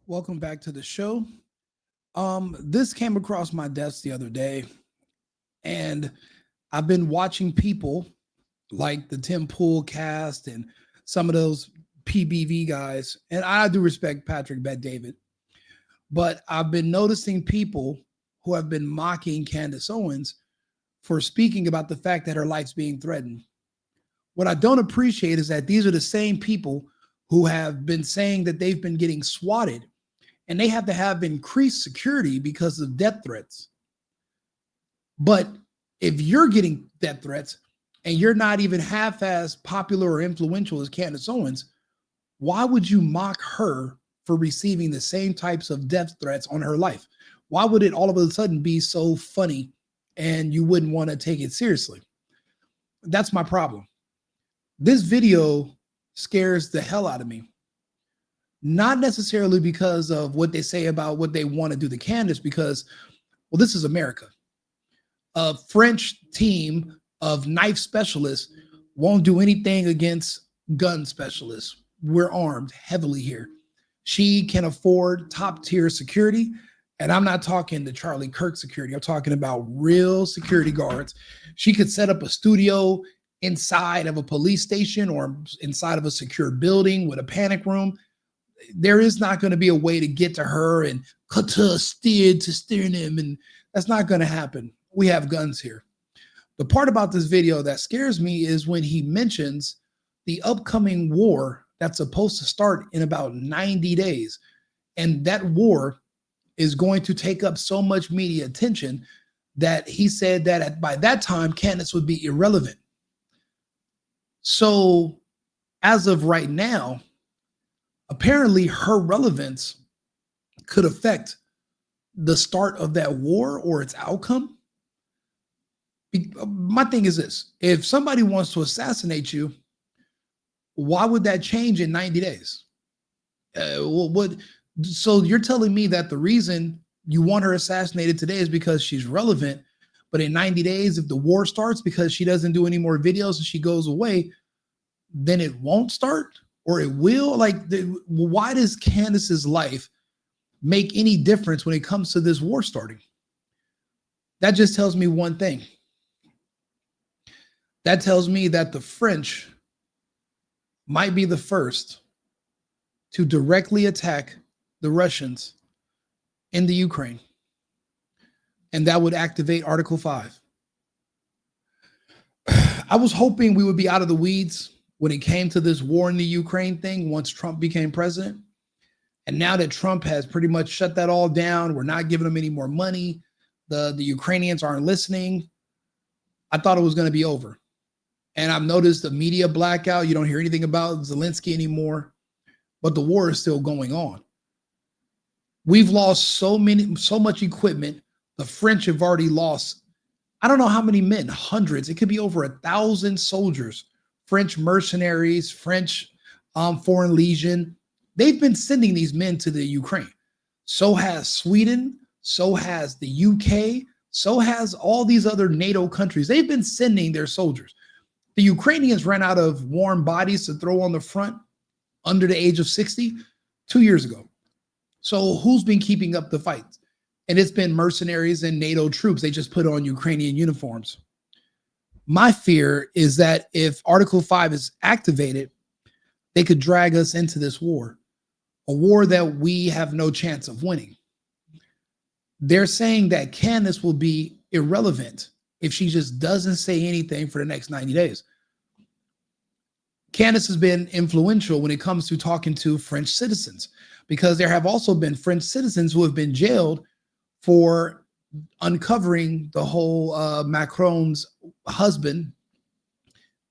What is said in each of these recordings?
Welcome back to the show. This came across my desk the other day, and I've been watching people like the Tim Pool cast and some of those PBV guys, and I do respect Patrick Bet David, but I've been noticing people who have been mocking Candace Owens for speaking about the fact that her life's being threatened. What I don't appreciate is that these are the same people who have been saying that they've been getting swatted and they have to have increased security because of death threats. But if you're getting death threats and you're not even half as popular or influential as Candace Owens, why would you mock her for receiving the same types of death threats on her life? Why would it all of a sudden be so funny and you wouldn't want to take it seriously? That's my problem. This video scares the hell out of me. Not necessarily because of what they say about what they want to do to Candace, because, well, this is America. A French team of knife specialists won't do anything against gun specialists. We're armed heavily here. She can afford top tier security. And I'm not talking the Charlie Kirk security. I'm talking about real security guards. She could set up a studio inside of a police station or inside of a secure building with a panic room. There is not going to be a way to get to her and cut to steering him. And that's not going to happen. We have guns here. The part about this video that scares me is when he mentions the upcoming war that's supposed to start in about 90 days. And that war is going to take up so much media attention that he said that by that time, Candace would be irrelevant. So as of right now, apparently her relevance could affect the start of that war or its outcome. My thing is this: if somebody wants to assassinate you, why would that change in 90 days? So you're telling me that the reason you want her assassinated today is because she's relevant, but in 90 days, if the war starts because she doesn't do any more videos and she goes away, then it won't start, or it will? Why does Candace's life make any difference when it comes to this war starting? That just tells me one thing. That tells me that the French might be the first to directly attack the Russians in the Ukraine. And that would activate Article 5. I was hoping we would be out of the weeds when it came to this war in the Ukraine thing once Trump became president. And now that Trump has pretty much shut that all down, we're not giving them any more money. The Ukrainians aren't listening. I thought it was going to be over. And I've noticed the media blackout. You don't hear anything about Zelensky anymore, but the war is still going on. We've lost so much equipment. The French have already lost, I don't know how many men, hundreds. It could be over 1,000 soldiers, French mercenaries, French Foreign Legion. They've been sending these men to the Ukraine. So has Sweden, so has the UK, so has all these other NATO countries. They've been sending their soldiers. The Ukrainians ran out of warm bodies to throw on the front under the age of 60 2 years ago. So who's been keeping up the fight? And it's been mercenaries and NATO troops. They just put on Ukrainian uniforms. My fear is that if Article 5 is activated, they could drag us into this war, a war that we have no chance of winning. They're saying that Candace will be irrelevant if she just doesn't say anything for the next 90 days. Candace has been influential when it comes to talking to French citizens, because there have also been French citizens who have been jailed for uncovering the whole Macron's husband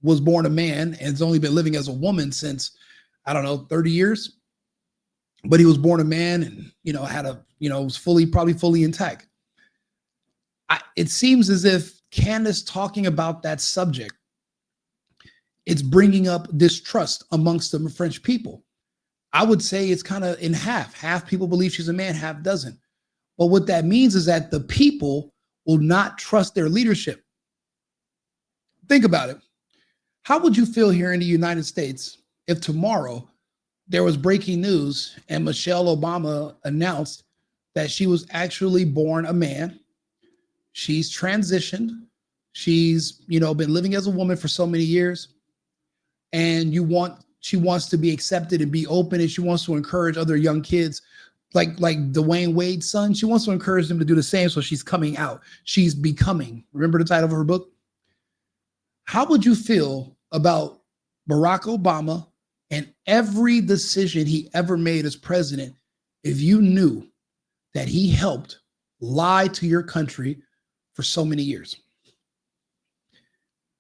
was born a man and has only been living as a woman since, I don't know, 30 years. But he was born a man and, was probably fully intact. It seems as if Candace talking about that subject, it's bringing up distrust amongst the French people. I would say it's kind of in half. Half people believe she's a man, half doesn't. But what that means is that the people will not trust their leadership. Think about it. How would you feel here in the United States if tomorrow there was breaking news, and Michelle Obama announced that she was actually born a man. She's transitioned. She's, been living as a woman for so many years, and she wants to be accepted and be open, and she wants to encourage other young kids like Dwayne Wade's son. She wants to encourage them to do the same. So she's coming out. She's becoming. Remember the title of her book? How would you feel about Barack Obama and every decision he ever made as president if you knew that he helped lie to your country for so many years?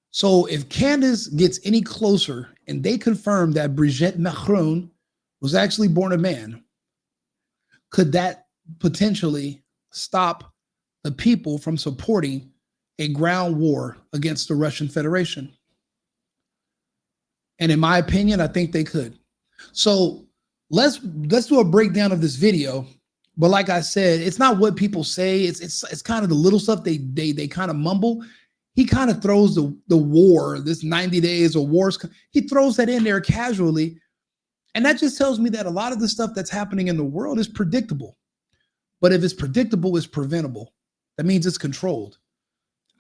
So if Candace gets any closer and they confirm that Brigitte Macron was actually born a man, could that potentially stop the people from supporting a ground war against the Russian Federation? And in my opinion, I think they could. So let's do a breakdown of this video. But like I said, it's not what people say. It's kind of the little stuff they kind of mumble. He kind of throws the war, this 90 days of wars. He throws that in there casually. And that just tells me that a lot of the stuff that's happening in the world is predictable. But if it's predictable, it's preventable. That means it's controlled.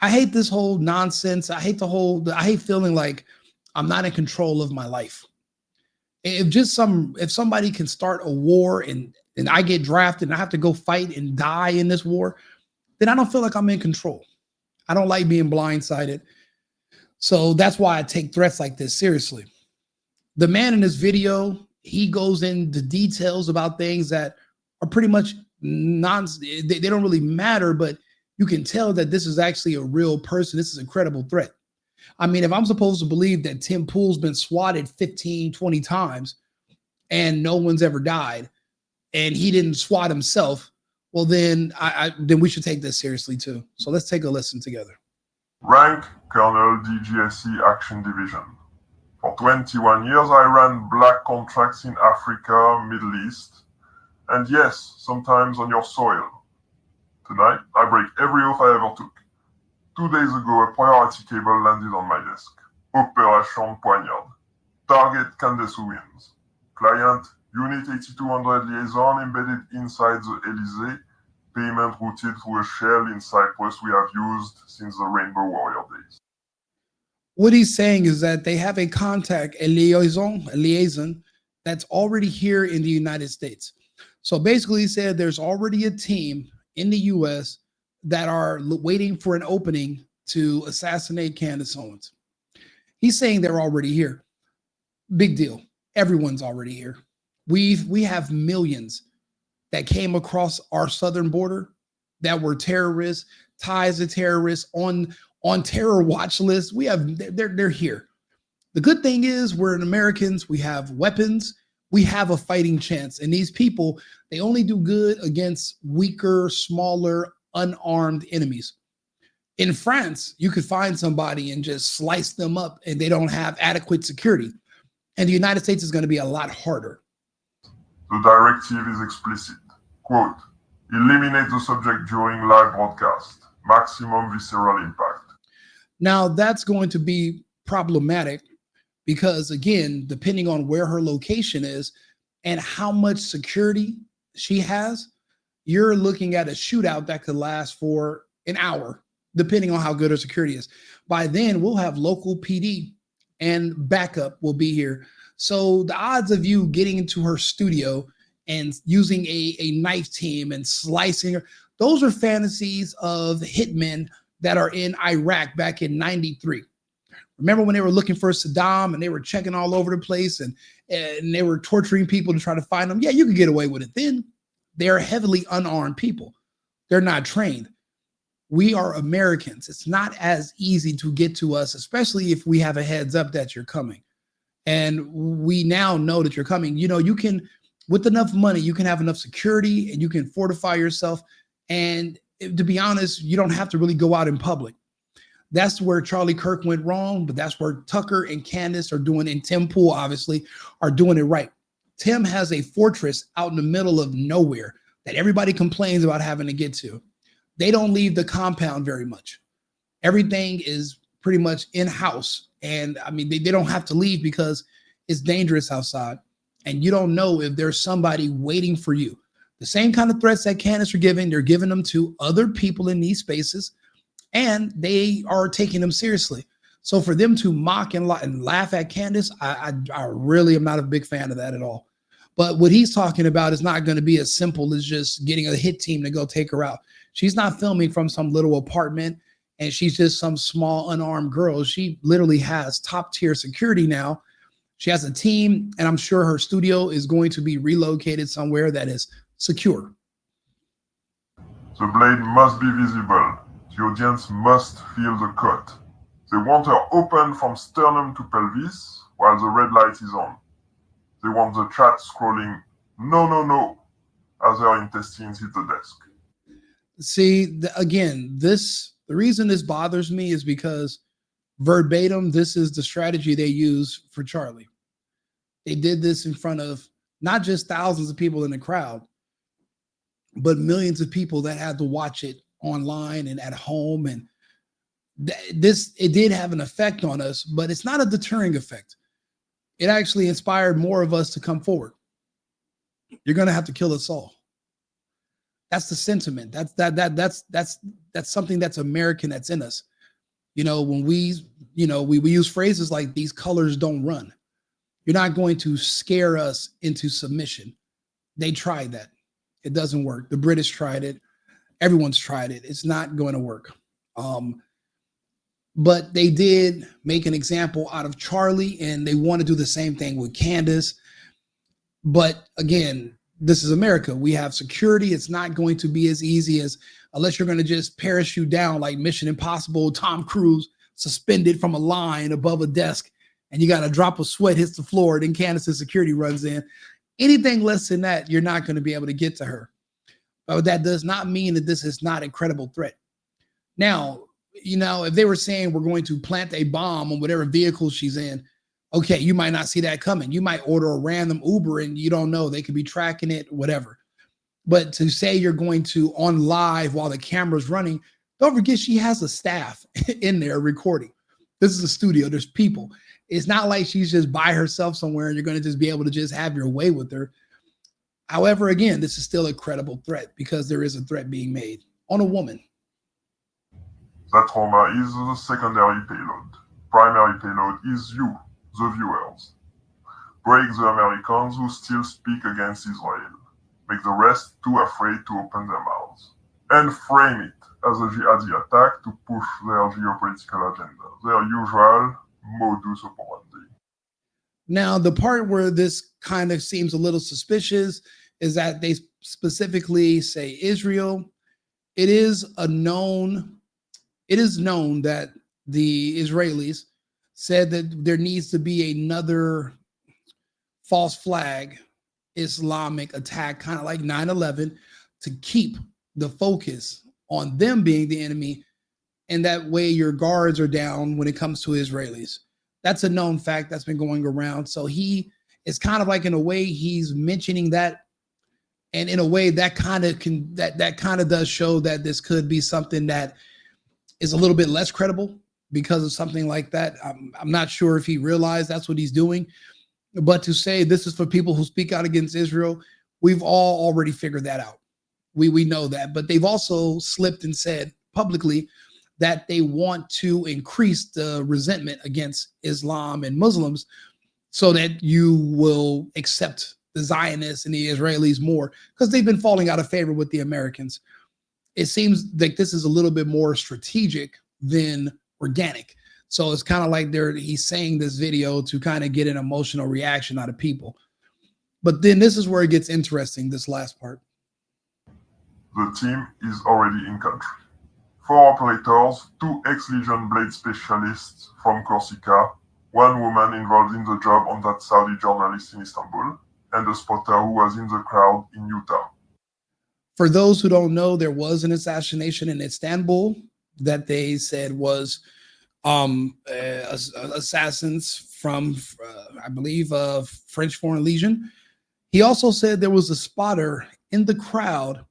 I hate this whole nonsense. I hate feeling like I'm not in control of my life. If somebody can start a war and I get drafted and I have to go fight and die in this war, then I don't feel like I'm in control. I don't like being blindsided. So that's why I take threats like this seriously. The man in this video, he goes into details about things that are pretty much they don't really matter, but you can tell that this is actually a real person. This is a credible threat. I mean, if I'm supposed to believe that Tim Pool's been swatted 15, 20 times and no one's ever died and he didn't swat himself, well, then then we should take this seriously too. So let's take a listen together. Rank Colonel DGSE Action Division. For 21 years, I ran black contracts in Africa, Middle East, and yes, sometimes on your soil. Tonight, I break every oath I ever took. 2 days ago, a priority cable landed on my desk. Opération Poignard. Target Candace Owens. Client Unit 8200 liaison embedded inside the Elysee. Payment routed through a shell in Cyprus we have used since the Rainbow Warrior days. What he's saying is that they have a contact, a liaison that's already here in the United States. So basically he said there's already a team in the US that are waiting for an opening to assassinate Candace Owens. He's saying they're already here. Big deal. Everyone's already here. We have millions that came across our southern border that were terrorists, ties to terrorists, on terror watch lists. They're here. The good thing is we're Americans. We have weapons. We have a fighting chance. And these people, they only do good against weaker, smaller, unarmed enemies. In France, you could find somebody and just slice them up and they don't have adequate security. And the United States is going to be a lot harder. The directive is explicit. Quote, eliminate the subject during live broadcast. Maximum visceral impact. Now, that's going to be problematic because, again, depending on where her location is and how much security she has, you're looking at a shootout that could last for an hour, depending on how good her security is. By then, we'll have local PD and backup will be here. So the odds of you getting into her studio and using a knife team and slicing her, those are fantasies of hitmen that are in Iraq back in '93. Remember when they were looking for Saddam and they were checking all over the place and they were torturing people to try to find them? Yeah, you could get away with it then. They're heavily unarmed people. They're not trained. We are Americans. It's not as easy to get to us, especially if we have a heads up that you're coming. And we now know that you're coming. You can, with enough money, you can have enough security and you can fortify yourself. And to be honest, you don't have to really go out in public. That's where Charlie Kirk went wrong, but that's where Tucker and Candace are doing, and Tim Pool obviously are doing it right. Tim has a fortress out in the middle of nowhere that everybody complains about having to get to. They don't leave the compound very much. Everything is pretty much in-house. And I mean, they don't have to leave because it's dangerous outside. and you don't know if there's somebody waiting for you. The same kind of threats that Candace are giving, they're giving them to other people in these spaces, and they are taking them seriously. So for them to mock and laugh at Candace, I really am not a big fan of that at all. But what he's talking about is not going to be as simple as just getting a hit team to go take her out. She's not filming from some little apartment and she's just some small unarmed girl. She literally has top tier security now. She has a team, and I'm sure her studio is going to be relocated somewhere that is secure. The blade must be visible. The audience must feel the cut. They want her open from sternum to pelvis while the red light is on. They want the chat scrolling, no, no, no, as her intestines hit the desk. See, again, the reason this bothers me is because verbatim, this is the strategy they use for Charlie. They did this in front of not just thousands of people in the crowd, but millions of people that had to watch it online and at home. And it did have an effect on us, but it's not a deterring effect. It actually inspired more of us to come forward. You're going to have to kill us all. That's the sentiment. That's something that's American, that's in us. You know, when we use phrases like these colors don't run. You're not going to scare us into submission. They tried that. It doesn't work. The British tried it. Everyone's tried it. It's not going to work. But they did make an example out of Charlie, and they want to do the same thing with Candace. But again, this is America. We have security. It's not going to be as easy as, unless you're going to just parachute down like Mission Impossible, Tom Cruise, suspended from a line above a desk, and you got a drop of sweat hits the floor, then Candace's security runs in. Anything less than that, you're not going to be able to get to her. But that does not mean that this is not a credible threat. Now, if they were saying we're going to plant a bomb on whatever vehicle she's in, okay, you might not see that coming. You might order a random Uber and you don't know. They could be tracking it, whatever. But to say you're going to on live while the camera's running, don't forget she has a staff in there recording. This is a studio. There's people. It's not like she's just by herself somewhere and you're going to just be able to just have your way with her. However, again, this is still a credible threat because there is a threat being made on a woman. That trauma is the secondary payload. Primary payload is you, the viewers. Break the Americans who still speak against Israel. Make the rest too afraid to open their mouths. And frame it as a jihadi attack to push their geopolitical agenda, their usual modus operandi. Now, the part where this kind of seems a little suspicious is that they specifically say Israel. It is known that the Israelis said that there needs to be another false flag Islamic attack, kind of like 9/11, to keep the focus on them being the enemy. And that way your guards are down when it comes to Israelis. That's a known fact that's been going around. So he is kind of like, in a way, he's mentioning that. And in a way that kind of does show that this could be something that is a little bit less credible because of something like that. I'm not sure if he realized that's what he's doing, but to say this is for people who speak out against Israel, we've all already figured that out. We know that, but they've also slipped and said publicly that they want to increase the resentment against Islam and Muslims so that you will accept the Zionists and the Israelis more, because they've been falling out of favor with the Americans. It seems like this is a little bit more strategic than organic. So it's kind of like he's saying this video to kind of get an emotional reaction out of people. But then this is where it gets interesting, this last part. The team is already in country. 4 operators, 2 ex-Legion blade specialists from Corsica, 1 woman involved in the job on that Saudi journalist in Istanbul, and a spotter who was in the crowd in Utah. For those who don't know, there was an assassination in Istanbul that they said was assassins from, I believe, French Foreign Legion. He also said there was a spotter in the crowd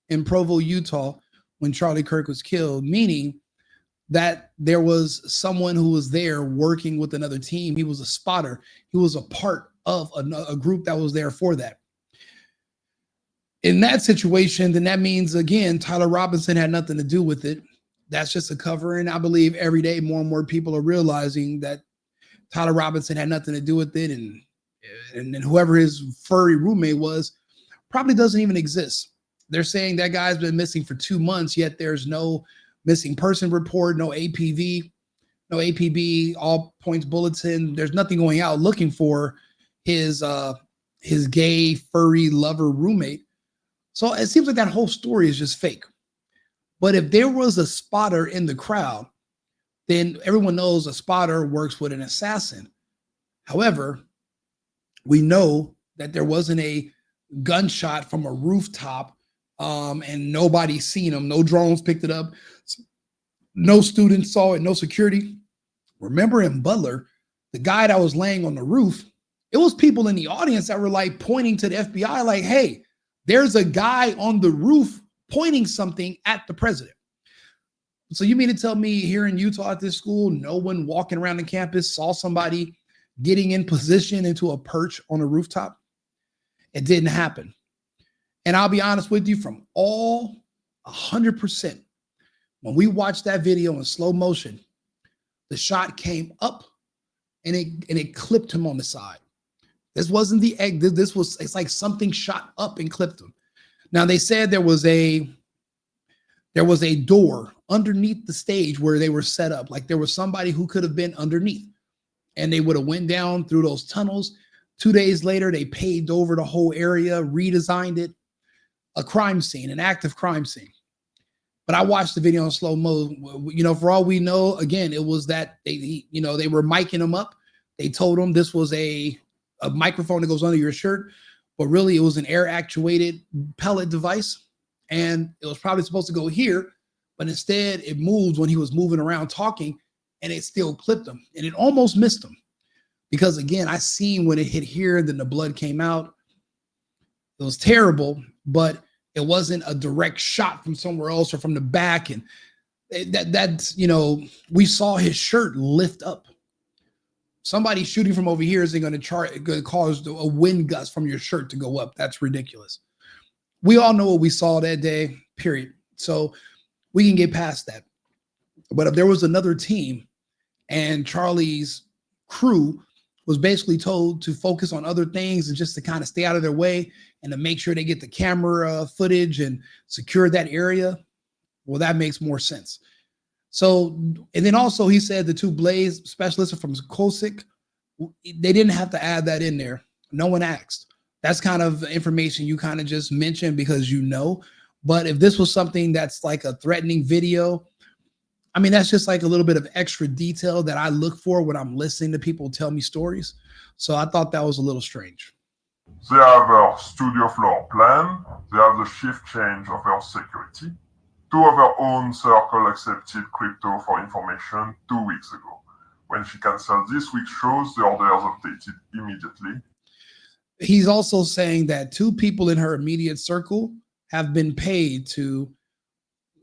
in Provo, Utah, when Charlie Kirk was killed, meaning that there was someone who was there working with another team. He was a spotter. He was a part of a group that was there for that. In that situation, then that means, again, Tyler Robinson had nothing to do with it. That's just a cover. And I believe every day more and more people are realizing that Tyler Robinson had nothing to do with it. And whoever his furry roommate was probably doesn't even exist. They're saying that guy's been missing for 2 months, yet there's no missing person report, no APV, no APB, all points bulletin. There's nothing going out looking for his gay furry lover roommate. So it seems like that whole story is just fake. But if there was a spotter in the crowd, then everyone knows a spotter works with an assassin. However, we know that there wasn't a gunshot from a rooftop and nobody seen him. No drones picked it up. No students saw it. No security. Remember in Butler, the guy that was laying on the roof, it was people in the audience that were like pointing to the FBI like, hey, there's a guy on the roof pointing something at the president. So you mean to tell me here in Utah at this school, no one walking around the campus saw somebody getting in position into a perch on a rooftop? It didn't happen. And I'll be honest with you, from all 100%, when we watched that video in slow motion, the shot came up and it clipped him on the side. This wasn't the egg. It's like something shot up and clipped him. Now they said there was a door underneath the stage where they were set up. Like there was somebody who could have been underneath and they would have went down through those tunnels. 2 days later, they paved over the whole area, redesigned it, a crime scene, an active crime scene. But I watched the video in slow mo. You know, for all we know, again, it was that they were miking him up. They told him this was a microphone that goes under your shirt, but really it was an air actuated pellet device. And it was probably supposed to go here, but instead it moved when he was moving around talking and it still clipped him and it almost missed him. Because again, I seen when it hit here, then the blood came out. It was terrible, but it wasn't a direct shot from somewhere else or from the back. And that's, we saw his shirt lift up. Somebody shooting from over here isn't going to cause a wind gust from your shirt to go up. That's ridiculous. We all know what we saw that day, period. So we can get past that. But if there was another team and Charlie's crew was basically told to focus on other things and just to kind of stay out of their way and to make sure they get the camera footage and secure that area, well, that makes more sense. So, and then also he said the two Blaze specialists from COSIC, they didn't have to add that in there. No one asked. That's kind of information you kind of just mentioned because you know. But if this was something that's like a threatening video, I mean, that's just like a little bit of extra detail that I look for when I'm listening to people tell me stories. So I thought that was a little strange. They have a studio floor plan. They have the shift change of their security. Two of her own circle accepted crypto for information 2 weeks ago. When she canceled this week's shows, the orders updated immediately. He's also saying that 2 people in her immediate circle have been paid to,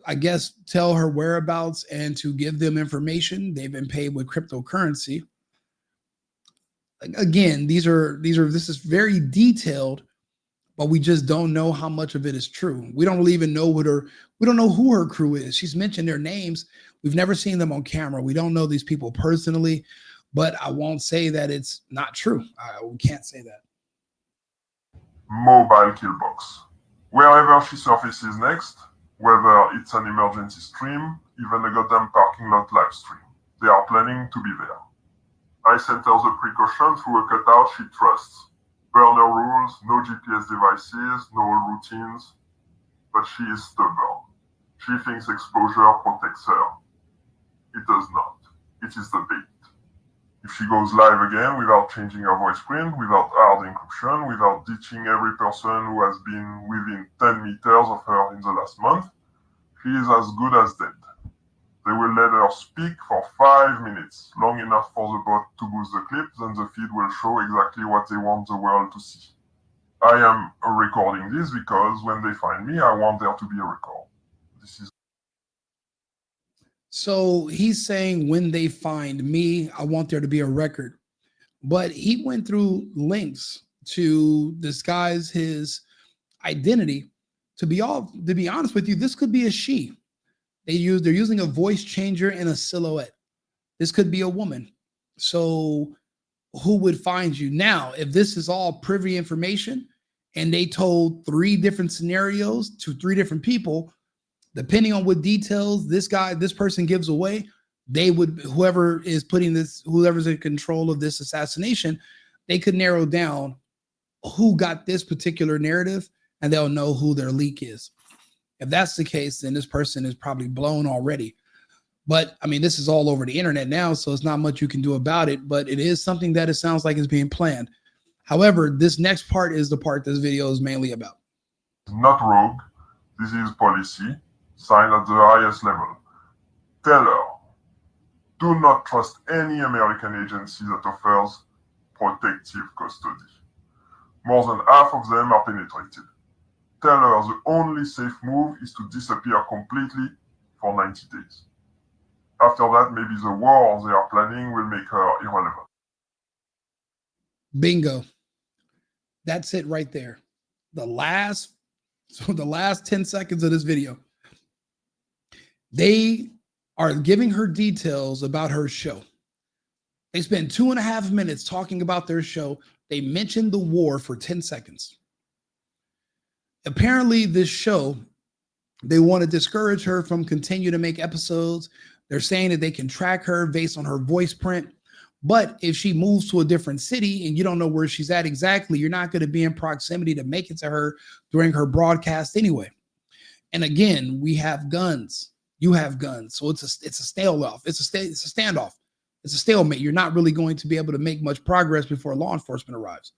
I guess, tell her whereabouts and to give them information. They've been paid with cryptocurrency. Again, this is very detailed, but we just don't know how much of it is true. We don't really even know we don't know who her crew is. She's mentioned their names. We've never seen them on camera. We don't know these people personally, but I won't say that it's not true. We can't say that. Mobile kill box. Wherever she surfaces next, whether it's an emergency stream, even a goddamn parking lot live stream, they are planning to be there. I sent her the precaution through a cutout she trusts. Burner rules, no GPS devices, no routines. But she is stubborn. She thinks exposure protects her. It does not. It is the bait. If she goes live again without changing her voice print, without hard encryption, without ditching every person who has been within 10 meters of her in the last month, she is as good as dead. They will let her speak for 5 minutes, long enough for the bot to boost the clip, then the feed will show exactly what they want the world to see. I am recording this because when they find me, I want there to be a record. So he's saying when they find me, I want there to be a record. but he went through lengths to disguise his identity. To be honest with you, this could be a she. They're using a voice changer and a silhouette. This could be a woman. So who would find you now? If this is all privy information and they told three different scenarios to three different people, depending on what details this person gives away, they would, whoever's in control of this assassination, they could narrow down who got this particular narrative and they'll know who their leak is. If that's the case, then this person is probably blown already. But I mean, this is all over the internet now, so it's not much you can do about it, but it is something that it sounds like is being planned. However, this next part is the part this video is mainly about. Not rogue. This is policy, signed at the highest level. Tell her, do not trust any American agency that offers protective custody. More than half of them are penetrated. Tell her the only safe move is to disappear completely for 90 days. After that, maybe the war they are planning will make her irrelevant. Bingo. That's it right there. The last 10 seconds of this video. They are giving her details about her show. They spend 2.5 minutes talking about their show. They mentioned the war for 10 seconds. Apparently, this show, they want to discourage her from continuing to make episodes. They're saying that they can track her based on her voice print. But if she moves to a different city and you don't know where she's at exactly, you're not going to be in proximity to make it to her during her broadcast anyway. And again, we have guns. You have guns. So it's a standoff. It's a standoff. It's a stalemate. You're not really going to be able to make much progress before law enforcement arrives.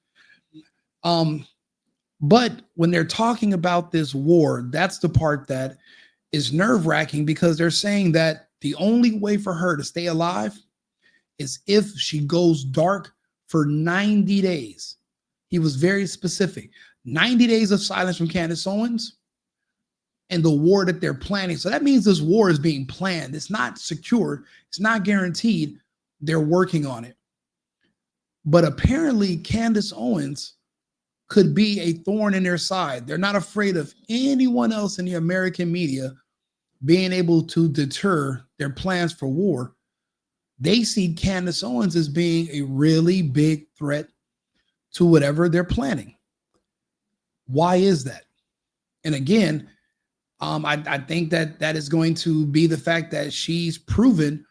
But when they're talking about this war, that's the part that is nerve-wracking, because they're saying that the only way for her to stay alive is if she goes dark for 90 days. He was very specific. 90 days of silence from Candace Owens and the war that they're planning. So that means this war is being planned. It's not secured. It's not guaranteed. They're working on it. But apparently Candace Owens could be a thorn in their side. They're not afraid of anyone else in the American media being able to deter their plans for war. They see Candace Owens as being a really big threat to whatever they're planning. Why is that? And again, I think that is going to be the fact that she's proven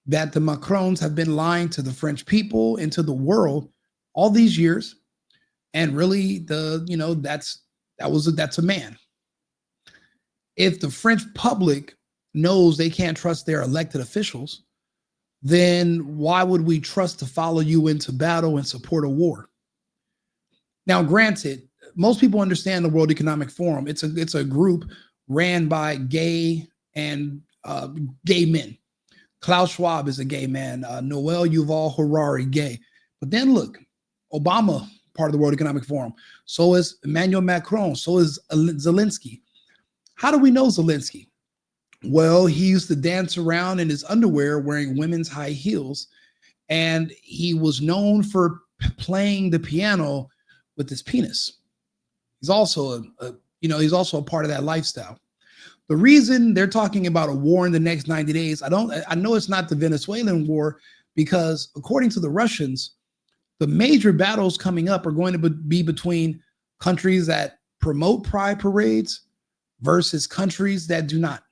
that the Macrons have been lying to the French people and to the world all these years. And really, that's a man. If the French public knows they can't trust their elected officials, then why would we trust to follow you into battle and support a war? Now, granted, most people understand the World Economic Forum. It's a group ran by gay and gay men. Klaus Schwab is a gay man. Noel Yuval Harari, gay. But then look, Obama, part of the World Economic Forum. So is Emmanuel Macron. So is Zelensky. How do we know Zelensky? Well, he used to dance around in his underwear wearing women's high heels, and he was known for playing the piano with his penis. He's also a part of that lifestyle. The reason they're talking about a war in the next 90 days, I know it's not the Venezuelan war, because according to the Russians, the major battles coming up are going to be between countries that promote pride parades versus countries that do not.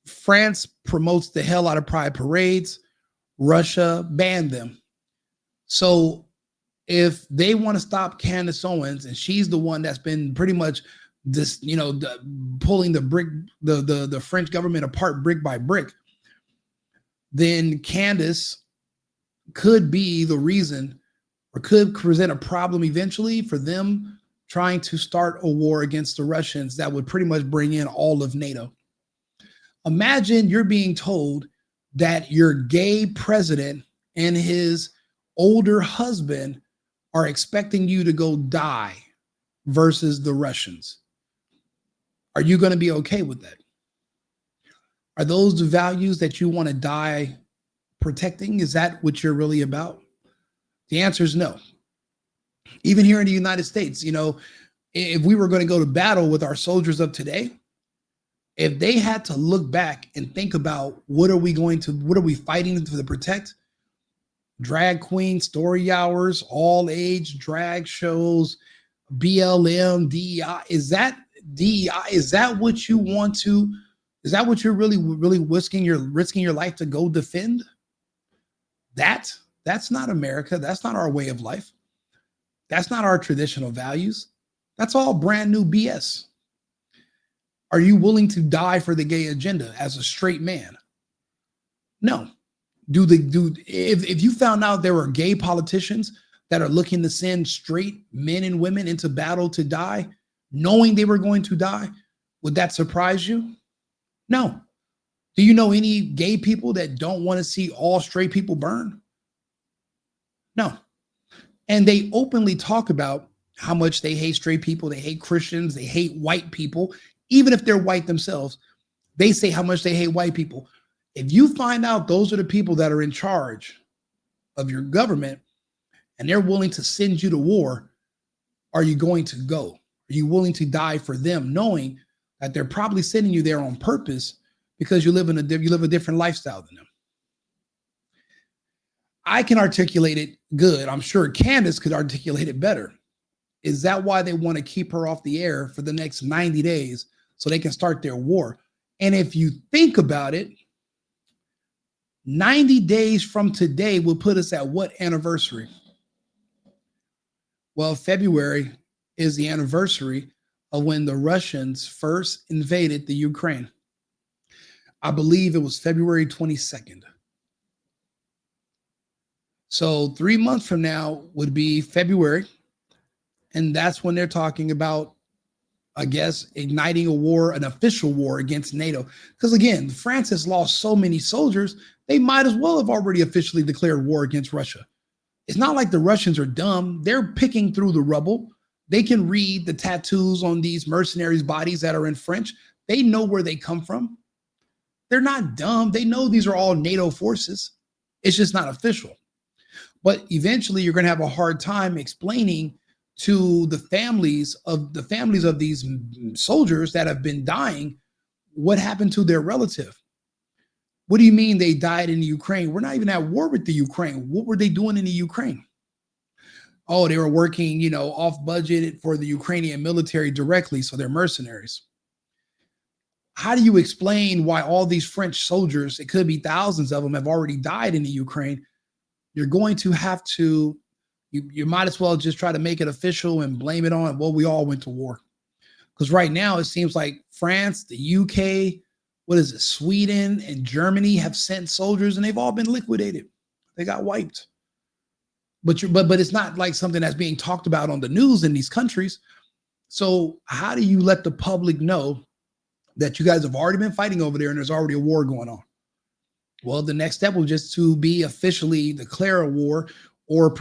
France promotes the hell out of pride parades. Russia banned them. So if they want to stop Candace Owens, and she's the one that's been pretty much pulling the French government apart brick by brick, then Candace could be the reason, or could present a problem eventually for them trying to start a war against the Russians that would pretty much bring in all of NATO. Imagine you're being told that your gay president and his older husband are expecting you to go die versus the Russians. Are you going to be okay with that? Are those the values that you want to die protecting? Is that what you're really about? The answer is no. Even here in the United States, if we were going to go to battle with our soldiers of today, if they had to look back and think about what are we fighting to protect? Drag queen story hours, all age drag shows, BLM, DEI. Is that DEI? Is that what you want to? Is that what you're really risking your life to go defend? That's not America. That's not our way of life. That's not our traditional values. That's all brand new BS. Are you willing to die for the gay agenda as a straight man? No. If you found out there were gay politicians that are looking to send straight men and women into battle to die, knowing they were going to die, would that surprise you? No. Do you know any gay people that don't want to see all straight people burn? No. And they openly talk about how much they hate straight people, they hate Christians, they hate white people. Even if they're white themselves, they say how much they hate white people. If you find out those are the people that are in charge of your government and they're willing to send you to war, are you going to go? Are you willing to die for them, knowing that they're probably sending you there on purpose because you live a different lifestyle than them? I can articulate it good. I'm sure Candace could articulate it better. Is that why they want to keep her off the air for the next 90 days so they can start their war? And if you think about it, 90 days from today will put us at what anniversary? Well, February is the anniversary of when the Russians first invaded the Ukraine. I believe it was February 22nd. So 3 months from now would be February. And that's when they're talking about, I guess, igniting a war, an official war against NATO. Because again, France has lost so many soldiers, they might as well have already officially declared war against Russia. It's not like the Russians are dumb. They're picking through the rubble. They can read the tattoos on these mercenaries' bodies that are in French. They know where they come from. They're not dumb. They know these are all NATO forces. It's just not official. But eventually you're going to have a hard time explaining to the families of these soldiers that have been dying what happened to their relative. What do you mean they died in the Ukraine? We're not even at war with the Ukraine. What were they doing in the Ukraine? Oh, they were working, off budget for the Ukrainian military directly, so they're mercenaries. How do you explain why all these French soldiers, it could be thousands of them, have already died in the Ukraine? You're going to have to, you might as well just try to make it official and blame it on, well, we all went to war. Because right now it seems like France, the UK, Sweden and Germany have sent soldiers and they've all been liquidated. They got wiped. But it's not like something that's being talked about on the news in these countries. So how do you let the public know that you guys have already been fighting over there and there's already a war going on? Well, the next step will just to be officially declare a war or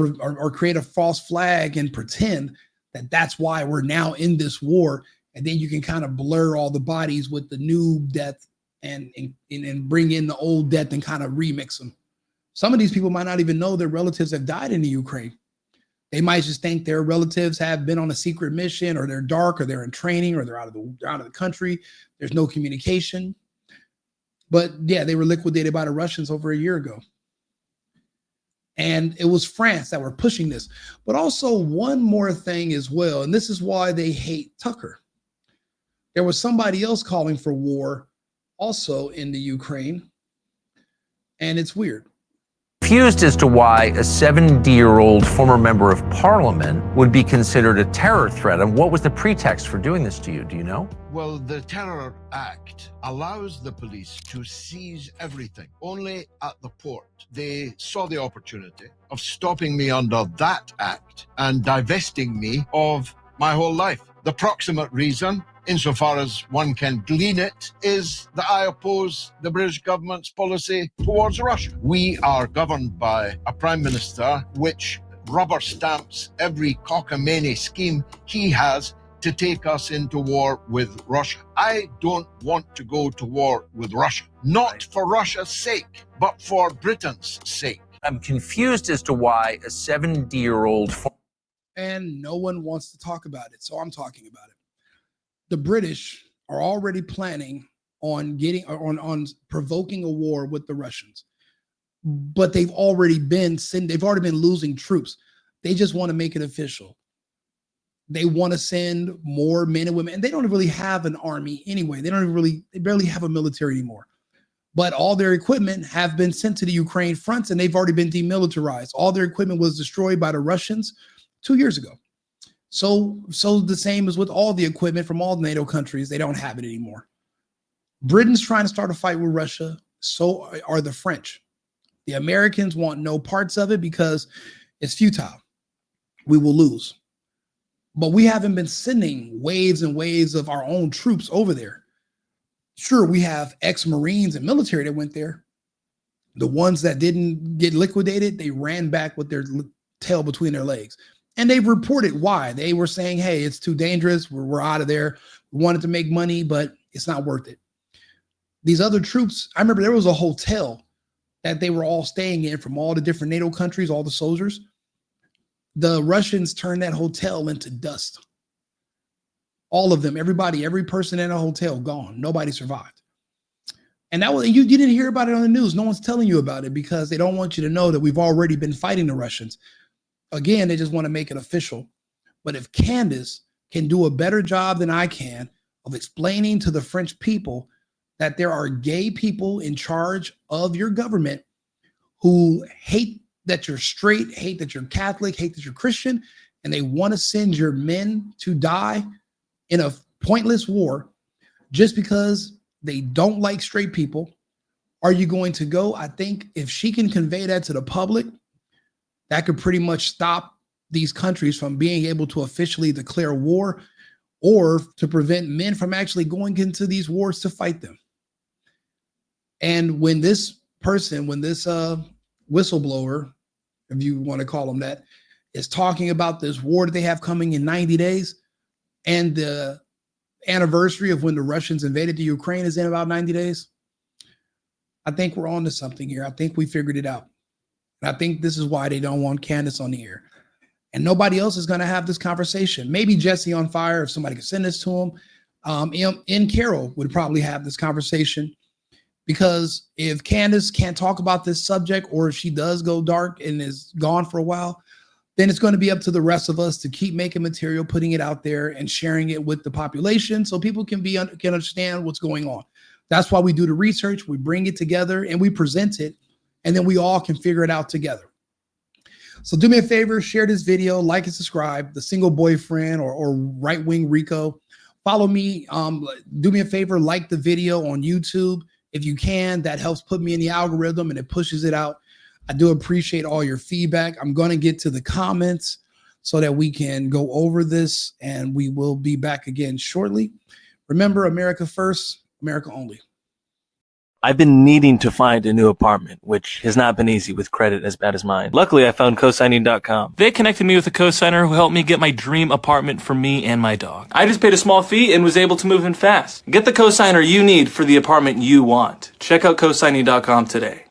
create a false flag and pretend that that's why we're now in this war. And then you can kind of blur all the bodies with the new death and bring in the old death and kind of remix them. Some of these people might not even know their relatives have died in the Ukraine. They might just think their relatives have been on a secret mission, or they're dark, or they're in training, or they're out of the country. There's no communication. But yeah, they were liquidated by the Russians over a year ago. And it was France that were pushing this. But also one more thing as well, and this is why they hate Tucker. There was somebody else calling for war also in the Ukraine. And it's weird. Confused as to why a 70-year-old former member of parliament would be considered a terror threat. And what was the pretext for doing this to you? Do you know? Well, the Terror Act allows the police to seize everything, only at the port. They saw the opportunity of stopping me under that act and divesting me of my whole life. The proximate reason, insofar as one can glean it, is that I oppose the British government's policy towards Russia. We are governed by a prime minister which rubber stamps every cockamamie scheme he has to take us into war with Russia. I don't want to go to war with Russia, not for Russia's sake, but for Britain's sake. I'm confused as to why a 70-year-old. And no one wants to talk about it, so I'm talking about it. The British are already planning on provoking a war with the Russians, but they've already been losing troops. They just want to make it official. They want to send more men and women, and they don't really have an army anyway. They barely have a military anymore. But all their equipment have been sent to the Ukraine fronts, and they've already been demilitarized. All their equipment was destroyed by the Russians 2 years ago. So the same as with all the equipment from all the NATO countries, they don't have it anymore. Britain's trying to start a fight with Russia. So are the French. The Americans want no parts of it because it's futile. We will lose. But we haven't been sending waves and waves of our own troops over there. Sure, we have ex-Marines and military that went there. The ones that didn't get liquidated, they ran back with their tail between their legs. And they've reported why. They were saying, hey, it's too dangerous. We're out of there. We wanted to make money, but it's not worth it. These other troops, I remember there was a hotel that they were all staying in from all the different NATO countries, all the soldiers. The Russians turned that hotel into dust. All of them, everybody, every person in a hotel gone. Nobody survived. And that was you didn't hear about it on the news. No one's telling you about it because they don't want you to know that we've already been fighting the Russians. Again, they just want to make it official. But if Candace can do a better job than I can of explaining to the French people that there are gay people in charge of your government who hate that you're straight, hate that you're Catholic, hate that you're Christian, and they want to send your men to die in a pointless war just because they don't like straight people, are you going to go? I think if she can convey that to the public, that could pretty much stop these countries from being able to officially declare war or to prevent men from actually going into these wars to fight them. And when this whistleblower, if you want to call him that, is talking about this war that they have coming in 90 days, and the anniversary of when the Russians invaded the Ukraine is in about 90 days, I think we're on to something here. I think we figured it out. And I think this is why they don't want Candace on the air. And nobody else is going to have this conversation. Maybe Jesse on Fire, if somebody could send this to him. In Carol would probably have this conversation, because if Candace can't talk about this subject, or if she does go dark and is gone for a while, then it's going to be up to the rest of us to keep making material, putting it out there and sharing it with the population so people can understand what's going on. That's why we do the research. We bring it together and we present it, and then we all can figure it out together. So do me a favor, share this video, like and subscribe. The Single Boyfriend or Right-Wing Rico. Follow me. Do me a favor, like the video on YouTube if you can. That helps put me in the algorithm and it pushes it out. I do appreciate all your feedback. I'm going to get to the comments so that we can go over this, and we will be back again shortly. Remember, America first, America only. I've been needing to find a new apartment, which has not been easy with credit as bad as mine. Luckily, I found cosigning.com. They connected me with a cosigner who helped me get my dream apartment for me and my dog. I just paid a small fee and was able to move in fast. Get the cosigner you need for the apartment you want. Check out cosigning.com today.